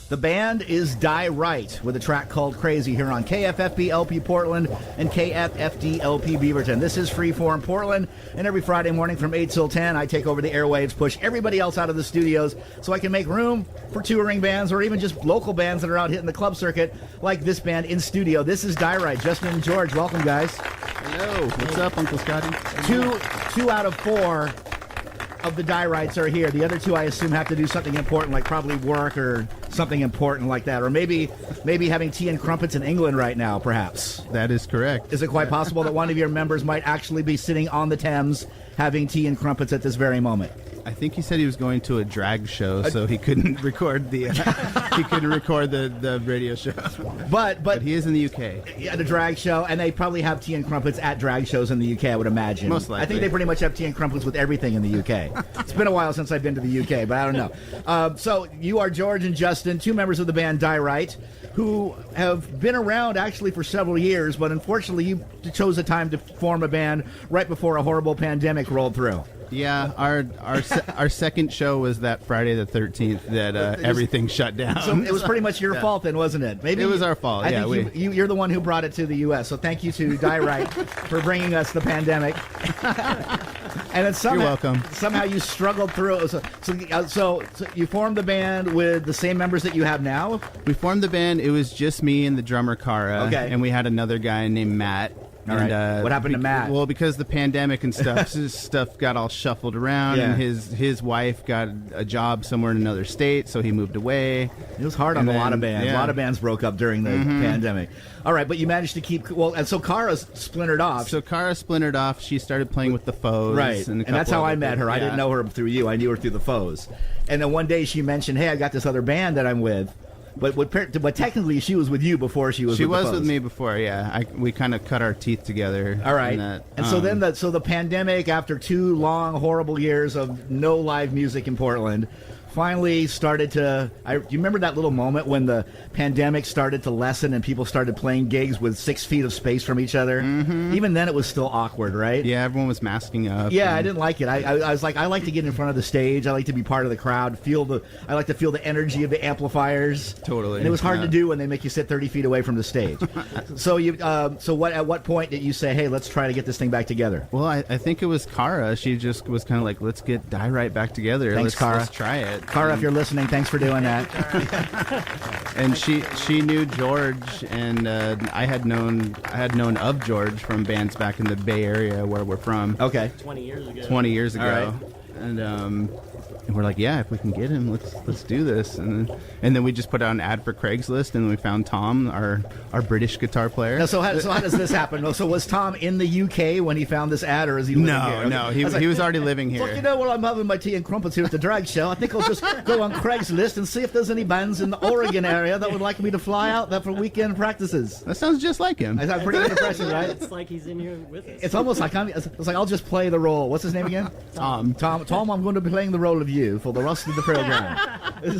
The band is Die Right with a track called Crazy here on KFFB LP Portland and KFFD LP Beaverton. This is Freeform Portland, and every Friday morning from 8 till 10, I take over the airwaves, push everybody else out of the studios so I can make room for touring bands or even just local bands that are out hitting the club circuit like this band in studio. This is Die Right. Justin and George, welcome, guys. Hello. What's up, Uncle Scotty? Two out of four of the Die Rights are here. The other two, I assume, have to do something important, like probably work or something important like that, or maybe having tea and crumpets in England right now, perhaps. That is correct. Is it quite possible that one of your members might actually be sitting on the Thames having tea and crumpets at this very moment? I think he said he was going to a drag show, so he couldn't record the the radio show. But he is in the UK. Yeah, the drag show, and they probably have tea and crumpets at drag shows in the UK, I would imagine. Most likely. I think they pretty much have tea and crumpets with everything in the UK. It's been a while since I've been to the UK, but I don't know. So you are George and Justin, two members of the band Die Right, who have been around actually for several years, but unfortunately you chose a time to form a band right before a horrible pandemic rolled through. Yeah, our second show was that Friday the 13th that everything shut down. So it was pretty much your fault then, wasn't it? Maybe it was our fault. I think you're the one who brought it to the U.S. So thank you to Die Right for bringing us the pandemic. And then you're welcome. Somehow you struggled through it. So you formed the band with the same members that you have now? We formed the band. It was just me and the drummer Kara, okay. And we had another guy named Matt. All right. What happened to Matt? Well, because the pandemic and stuff, his stuff got all shuffled around, and his wife got a job somewhere in another state, so he moved away. It was hard on a lot of bands. Yeah. A lot of bands broke up during the pandemic. All right, but you managed to keep and so Kara splintered off. So Kara splintered off. She started playing with the Foes, right? And that's how I met her. Yeah. I didn't know her through you. I knew her through the Foes. And then one day she mentioned, "Hey, I got this other band that I'm with." But technically, she was with you before she was. She was with me before, yeah. We kind of cut our teeth together. All right, and so then the pandemic, after 2 long, horrible years of no live music in Portland, finally started to. Do you remember that little moment when the pandemic started to lessen and people started playing gigs with 6 feet of space from each other? Mm-hmm. Even then, it was still awkward, right? Yeah, everyone was masking up. Yeah, I didn't like it. I was like, I like to get in front of the stage. I like to be part of the crowd. I like to feel the energy of the amplifiers. Totally. And it was hard to do when they make you sit 30 feet away from the stage. So at what point did you say, hey, let's try to get this thing back together? Well, I think it was Kara. She just was kind of like, let's get Die Right back together. Thanks, Kara. Let's try it. Kara, if you're listening, thanks for doing that. And she knew George, and I had known of George from bands back in the Bay Area where we're from. Okay. 20 years ago. 20 years ago. Right. And we're like, yeah, if we can get him, let's do this. And then we just put out an ad for Craigslist, and we found Tom, our British guitar player. Now, so how does this happen? So was Tom in the UK when he found this ad, or is he living here? No, he was already living here. Look, I'm having my tea and crumpets here at the drag show. I think I'll just go on Craigslist and see if there's any bands in the Oregon area that would like me to fly out there for weekend practices. That sounds just like him. I have a pretty good impression, right? It's like he's in here with us. It's almost like it's like I'll just play the role. What's his name again? Tom. Tom, I'm going to be playing the role of you for the rest of the program.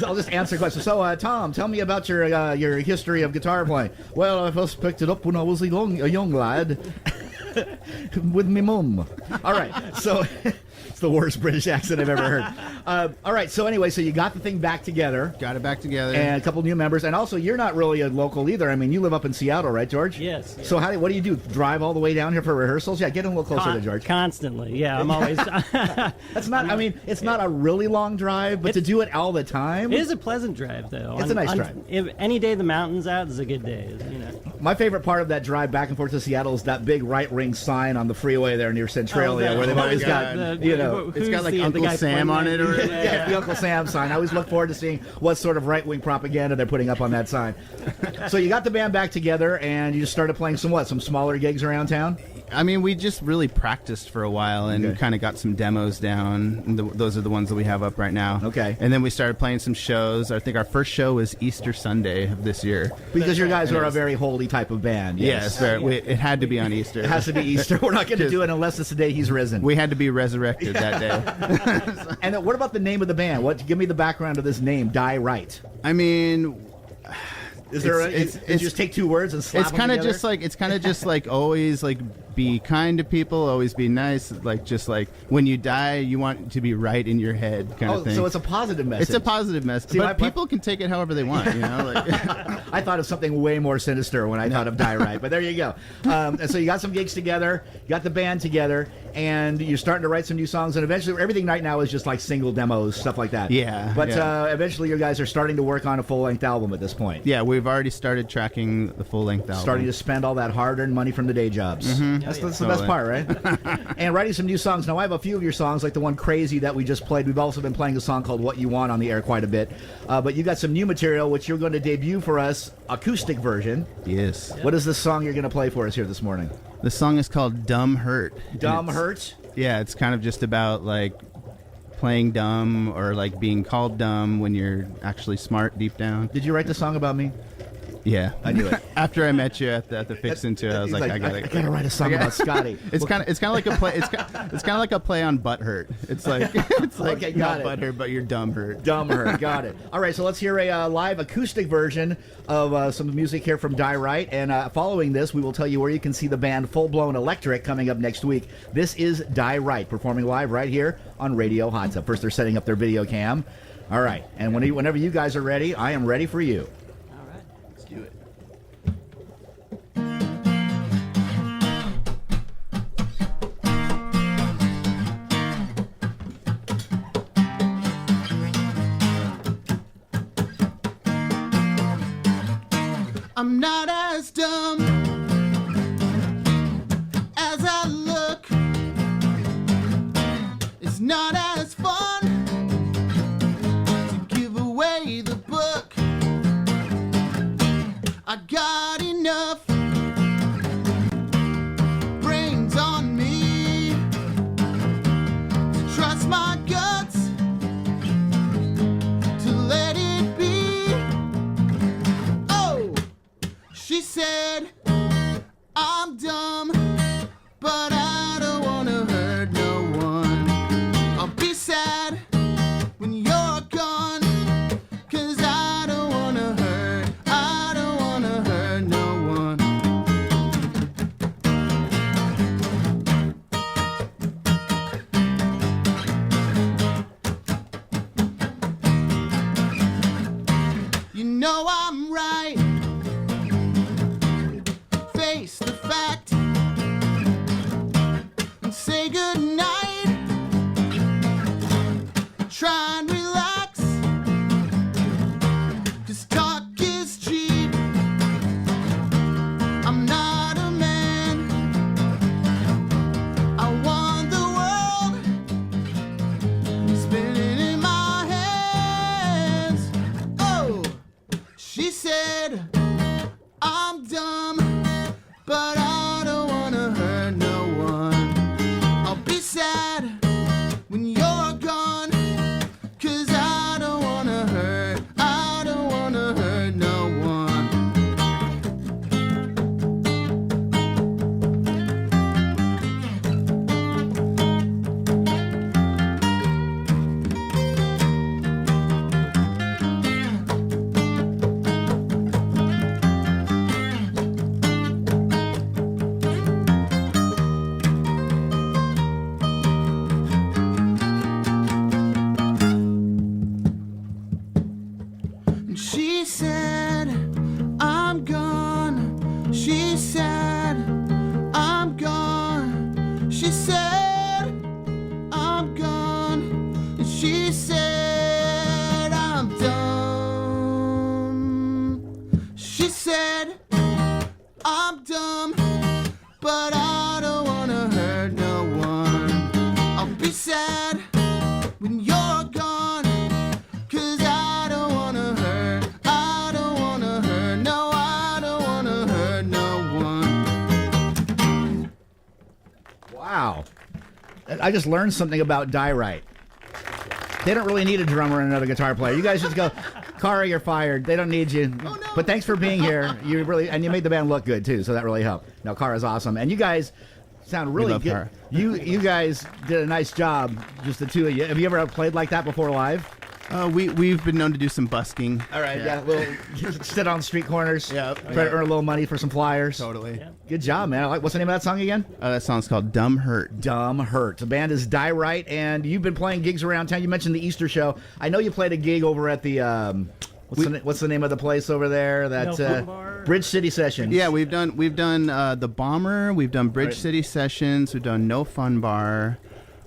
I'll just answer questions. So, Tom, tell me about your history of guitar playing. Well, I first picked it up when I was a young lad with me mum. All right, so it's the worst British accent I've ever heard. All right, so anyway, so you got the thing back together. Got it back together. And a couple new members. And also, you're not really a local either. I mean, you live up in Seattle, right, George? Yes. So what do you do? Drive all the way down here for rehearsals? Yeah, get in a little closer to George. Constantly, yeah. I'm always... That's not... I mean, it's not a really long drive, but to do it all the time... It is a pleasant drive, though. It's a nice drive. If any day the mountain's out is a good day, you know. My favorite part of that drive back and forth to Seattle is that big right ring sign on the freeway there near Centralia, where they've always got, it's got like Uncle Sam on it. Or yeah, the Uncle Sam sign. I always look forward to seeing what sort of right wing propaganda they're putting up on that sign. So you got the band back together, and you just started playing some smaller gigs around town? I mean, we just really practiced for a while and kind of got some demos down. And those are the ones that we have up right now. Okay. And then we started playing some shows. I think our first show was Easter Sunday of this year. Because you guys are a very holy type of band. Yes, it had to be on Easter. It has to be Easter. We're not going to do it unless it's the day he's risen. We had to be resurrected that day. And what about the name of the band? Give me the background of this name, Die Right. I mean... Is there? Did you just take 2 words and slap It's them kind of together? just like always like be kind to people, always be nice. Like just like when you die, you want to be right in your head, kind of thing. So it's a positive message. It's a positive message, See, but people can take it however they want. You know, like I thought of something way more sinister when I thought of Die Right, but there you go. And so you got some gigs together, you got the band together, and you're starting to write some new songs. And eventually, everything right now is just like single demos, stuff like that. Yeah, But yeah. Eventually, you guys are starting to work on a full-length album at this point. yeah, we've already started tracking the full length album. Starting to spend all that hard-earned money from the day jobs. That's the best part, right? And writing some new songs. Now, I have a few of your songs, like the one Crazy that we just played. We've also been playing a song called What You Want on the air quite a bit. But you got some new material, which you're going to debut for us, acoustic version. Yes. What is this song you're going to play for us here this morning? The song is called Dumb Hurt. and Dumb it's- Hurt? Yeah, it's kind of just about like playing dumb or like being called dumb when you're actually smart deep down. Did you write the song about me? Yeah, I knew it. After I met you at the Fix Into, I was He's like, I gotta write a song about Scotty. It's kind of like a play. It's kind of like a play on butt hurt. It's like Okay, got not it. butt hurt, but you're dumb hurt. Dumb Hurt. Got it. All right, so let's hear a live acoustic version of some music here from Die Right. And following this, we will tell you where you can see the band Full Blown Electric coming up next week. This is Die Right, performing live right here on Radio Hot Tub. First, they're setting up their video cam. All right, and whenever you guys are ready, I am ready for you. All right. Let's do it. I'm not as dumb as I look. It's not as fun to give away the book. I got enough brains on me to trust my guts, to let it be. Oh, she said, I'm dumb, but I don't wanna hurt no one. I'll be sad when you're gone, 'cause I don't wanna hurt no one. You know I'm right. Face the fact and say goodnight. Try and relax, 'cause talk is cheap. I'm not a man. I want the world spinning in my hands. Oh, she said, I'm dumb, but I don't wanna hurt no one. I'll be sad when you're gone, 'cause I don't wanna hurt no one. And she said, I'm gone. She said, I'm gone. She said, I'm gone. And she said, I'm dumb. She said, I'm dumb, but I don't wanna hurt no one. I'll be sad when you're gone, 'cause I don't wanna hurt no one. Wow. I just learned something about Die Right. They don't really need a drummer and another guitar player. You guys just go, Kara, you're fired. They don't need you. Oh, no. But thanks for being here. You made the band look good too, so that really helped. No, Kara's awesome. And you guys sound really love good. Kara. You guys did a nice job, just the two of you. Have you ever played like that before live? We've been known to do some busking. All right, yeah. We'll sit on street corners. Yep. Try to earn a little money for some flyers. Totally. Yeah. Good job, man. What's the name of that song again? That song's called "Dumb Hurt." Dumb Hurt. The band is Die Right, and you've been playing gigs around town. You mentioned the Easter show. I know you played a gig over at the what's the name of the place over there? That No Fun Bar? Bridge City Sessions. Yeah, we've done the Bomber. We've done Bridge City Sessions. We've done No Fun Bar.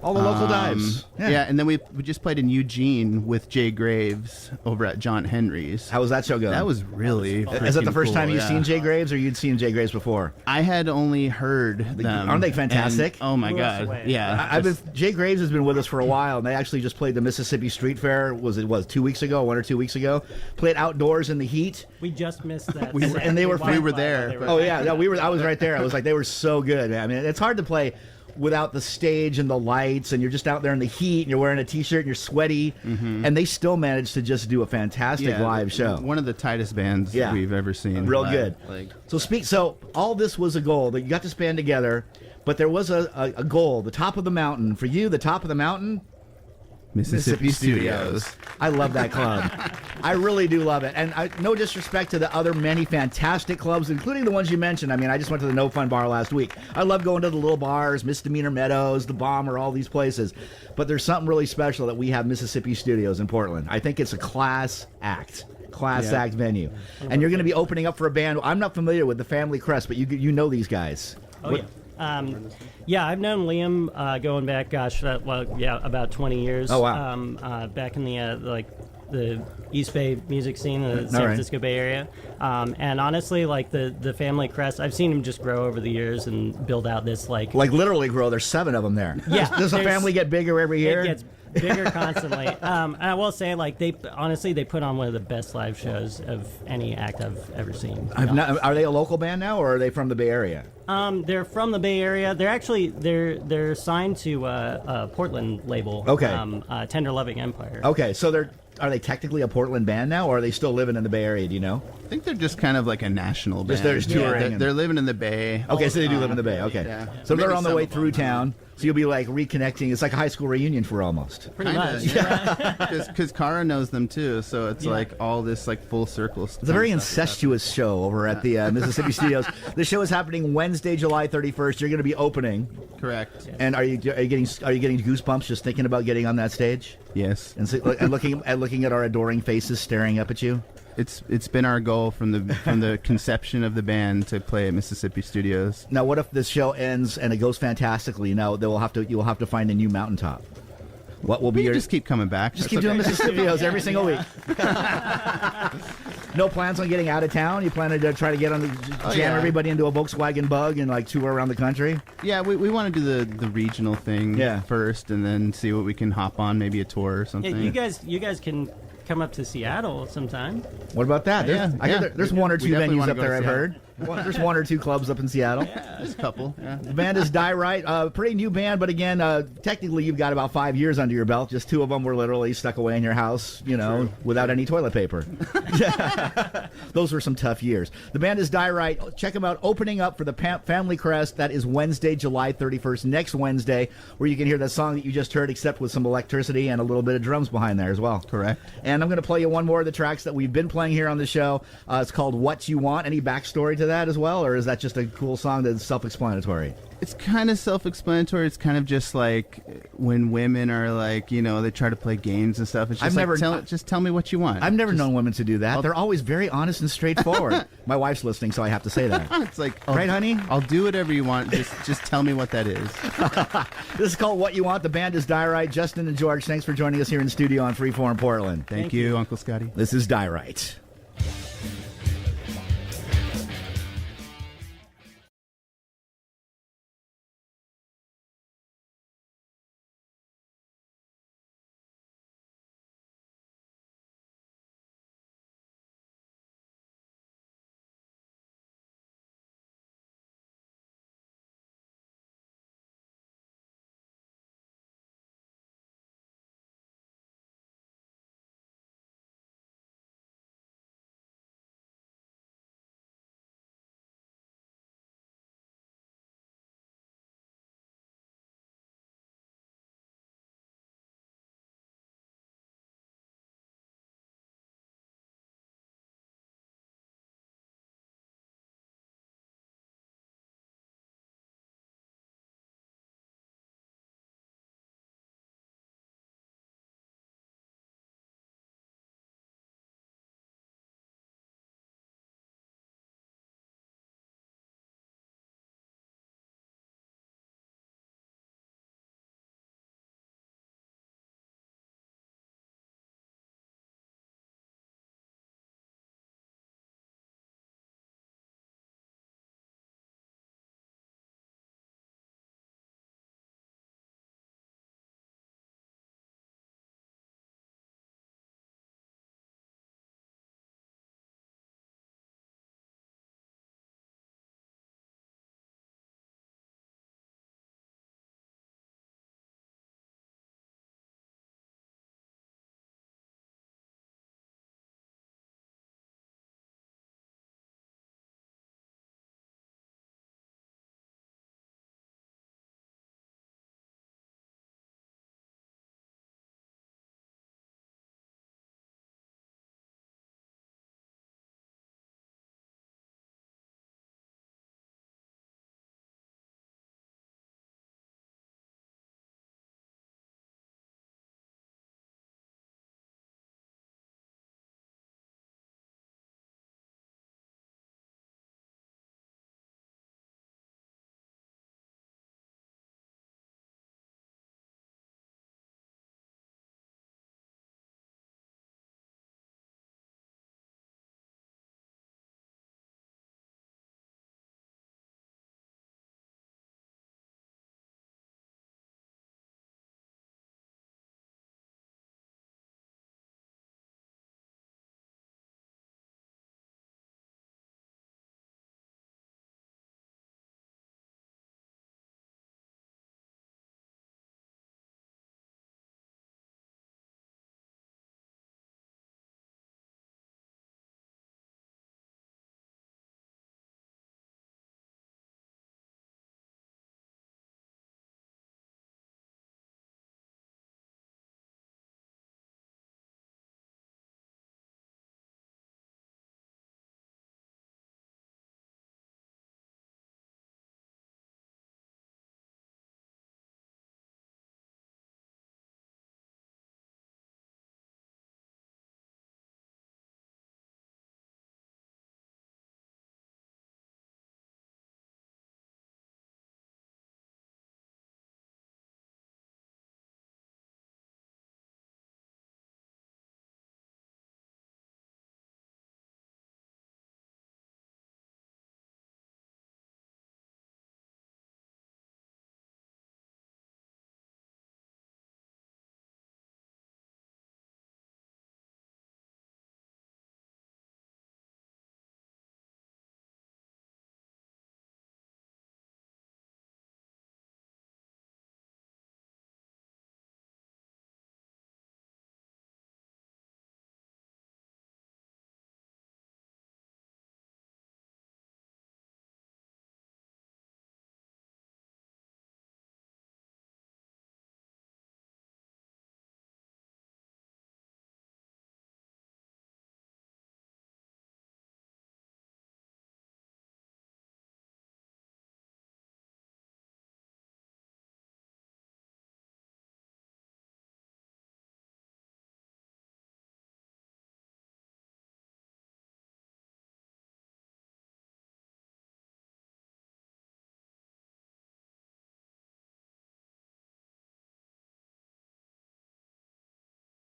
All the local dives. Yeah, and then we just played in Eugene with Jay Graves over at John Henry's. How was that show going? That was really Is that the freaking first cool, time you've yeah. seen Jay Graves, or you'd seen Jay Graves before? I had only heard them. Aren't they fantastic? And, oh my Blew us god! away. Yeah, Jay Graves has been with us for a while, and they actually just played the Mississippi Street Fair. Was 2 weeks ago, 1 or 2 weeks ago? Played outdoors in the heat. We just missed that. and they were- Wi-Fi we were while there, they were- but- Oh yeah, no, I was right there. I was like, they were so good. I mean, it's hard to play without the stage and the lights, and you're just out there in the heat, and you're wearing a t-shirt, and you're sweaty, and they still managed to just do a fantastic live show. One of the tightest bands Yeah. we've ever seen. Real live. good. Like, So all this was a goal that you got to band together, but there was a goal, the top of the mountain. For you, the top of the mountain, Mississippi Studios. I love that club. I really do love it. And no disrespect to the other many fantastic clubs, including the ones you mentioned. I mean, I just went to the No Fun Bar last week. I love going to the little bars, Misdemeanor Meadows, the Bomber, all these places. But there's something really special that we have Mississippi Studios in Portland. I think it's a class act venue. And you're going to be opening up for a band. I'm not familiar with the Family Crest, but you know these guys. Oh, yeah. Yeah, I've known Liam going back, about 20 years. Oh, wow. Back in the East Bay music scene, the San right. Francisco Bay Area. And honestly, like the Family Crest, I've seen him just grow over the years and build out this Like literally grow. There's 7 of them there. Yeah, Does the there's- family get bigger every year? It gets bigger constantly. And I will say, like, they put on one of the best live shows of any act I've ever seen. Are they a local band now, or are they from the Bay Area? They're from the Bay Area. They're actually they're signed to a Portland label. Okay. Tender Loving Empire. Okay, so are they technically a Portland band now, or are they still living in the Bay Area? Do you know? I think they're just kind of like a national band. They're just touring and- They're living in the Bay. Okay, so they do live in the Bay. Okay, Yeah. so they're Maybe on their some way of through them. town. So you'll be like reconnecting. It's like a high school reunion for almost. Pretty much. Because Kara knows them too, so it's like all this like full circle stuff. It's a very incestuous show over at the Mississippi Studios. The show is happening Wednesday, July 31st. You're going to be opening, Correct. and are you getting goosebumps just thinking about getting on that stage Yes. and looking at our adoring faces staring up at you? It's been our goal from the conception of the band to play at Mississippi Studios. Now, what if this show ends and it goes fantastically? Now you will have to find a new mountaintop. What will be We your can just keep coming back. Just keep doing Mississippi Studios every single week. No plans on getting out of town? You plan to try to get on jam yeah. everybody into a Volkswagen Bug and like tour around the country? Yeah, we want to do the regional thing Yeah. first, and then see what we can hop on, maybe a tour or Yeah, something. you guys can come up to Seattle sometime. What about that? I hear there's one or two definitely venues wanna up go to there, I've Seattle. heard. There's 1 or 2 clubs up in Seattle. There's a couple. Yeah. The band is Die Right. Pretty new band, but again, technically you've got about 5 years under your belt. Just 2 of them were literally stuck away in your house, without any toilet paper. Those were some tough years. The band is Die Right. Check them out. Opening up for the Family Crest. That is Wednesday, July 31st, next Wednesday, where you can hear that song that you just heard, except with some electricity and a little bit of drums behind there as well. Correct. And I'm going to play you one more of the tracks that we've been playing here on the show. It's called What You Want. Any backstory to that as well, or is that just a cool song that's self-explanatory? It's kind of self-explanatory. It's kind of just like when women are like, they try to play games and stuff. It's just just tell me what you want. I've never known women to do that. They're always very honest and straightforward. My wife's listening, so I have to say that. It's like, Right, honey? I'll do whatever you want. Just tell me what that is. This is called What You Want. The band is Die Right. Justin and George, thanks for joining us here in the studio on Freeform Portland. Thank you, Uncle Scotty. This is Die Right.